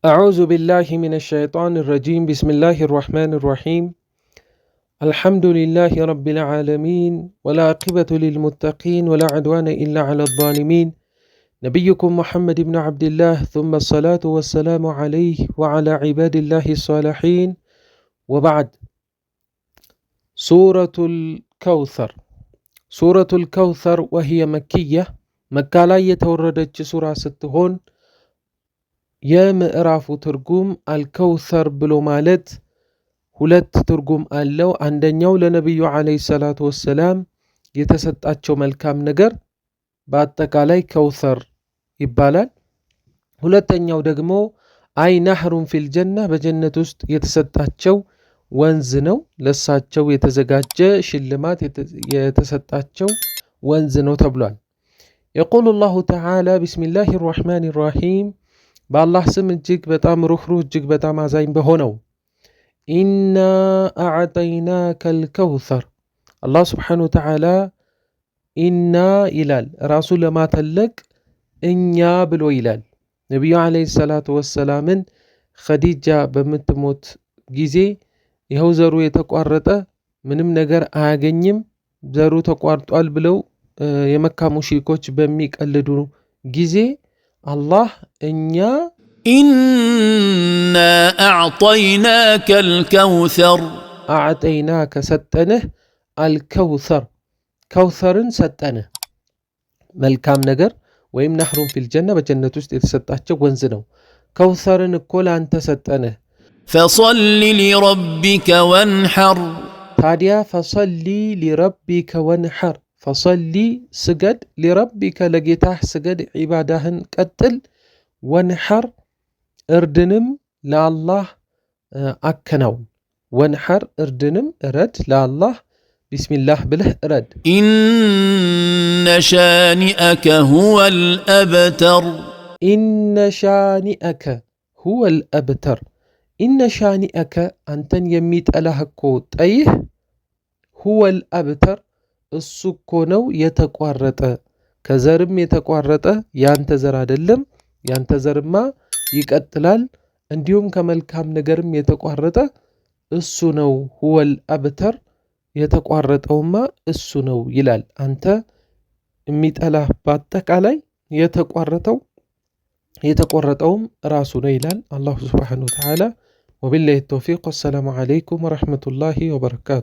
أعوذ بالله من الشيطان الرجيم. بسم الله الرحمن الرحيم. الحمد لله رب العالمين، ولا عقبة للمتقين، ولا عدوان إلا على الظالمين. نبيكم محمد بن عبد الله، ثم الصلاة والسلام عليه وعلى عباد الله الصالحين، وبعد. سورة الكوثر. سورة الكوثر وهي مكية، مكة لا يتوردت سورة ستهون. የምዕራፉ ትርጉም አልከውሰር ብሎ ማለት ሁለት ትርጉም አለው። አንደኛው ለነብዩ አለይሂ ሰላቱ ወሰላም የተሰጣቸው መልካም ነገር በአጠቃላይ ከውሰር ይባላል። ሁለተኛው ደግሞ አይ ነህሩን ፊል ጀና፣ በጀነት ውስጥ የተሰጣቸው ወንዝ ነው። ለሳቸው የተዘጋጀ ሽልማት የተሰጣቸው ወንዝ ነው ተብሏል። የቁሉ ላሁ ተዓላ ቢስሚላሂ ራህማን ራሂም፣ በአላህ ስም እጅግ በጣም ሩህሩህ እጅግ በጣም አዛኝ በሆነው ኢና አዕጠይናከ አልከውሰር። አላህ ስብሓነሁ ወተዓላ ኢና ይላል ራሱ ለማተለቅ እኛ ብሎ ይላል። ነቢዩ ዓለይሂ ሰላቱ ወሰላምን ኸዲጃ በምትሞት ጊዜ ይኸው ዘሩ የተቋረጠ ምንም ነገር አያገኝም፣ ዘሩ ተቋርጧል ብለው የመካ ሙሽሪኮች በሚቀልዱ ጊዜ አላህ እኛ ኢና አዕጠይናከ አልከውሰር፣ አዕጠይናከ ሰጠንህ፣ አልከውሰር ከውሰርን ሰጠንህ። መልካም ነገር ወይም ነህሩን ፊል ጀና፣ በጀነት ውስጥ የተሰጣቸው ወንዝ ነው። ከውሰርን እኮ ለአንተ ሰጠንህ። ፈሰሊ ሊረቢከ ወንሐር፣ ታዲያ ፈሰሊ ሊረቢከ ወንሐር፣ ፈሰሊ ስገድ፣ ሊረቢከ ለጌታህ ስገድ፣ ዒባዳህን ቀጥል፣ ወንሐር እርድንም ለአላህ አከናውን። ወንሐር እርድንም እረድ፣ ለአላህ ቢስሚላህ ብለህ እረድ። ኢነ ሻኒአከ ሁወል አብተር፣ ኢነ ሻኒአከ ሁወል አብተር፣ ኢነ ሻኒአከ አንተን የሚጠላህ እኮ ጠይህ፣ ሁወል አብተር እሱ እኮ ነው የተቋረጠ፣ ከዘርም የተቋረጠ ያንተ ዘር አይደለም፣ ያንተ ዘርማ ይቀጥላል። እንዲሁም ከመልካም ነገርም የተቋረጠ እሱ ነው። ሁወል አብተር የተቋረጠውማ እሱ ነው ይላል። አንተ የሚጠላህ በአጠቃላይ የተቆረጠውም ራሱ ነው ይላል አላሁ ስብሓነሁ ወተዓላ። ወቢላሂ ተውፊቅ። ወሰላሙ ዓለይኩም ወረሕመቱላሂ ወበረካቱ።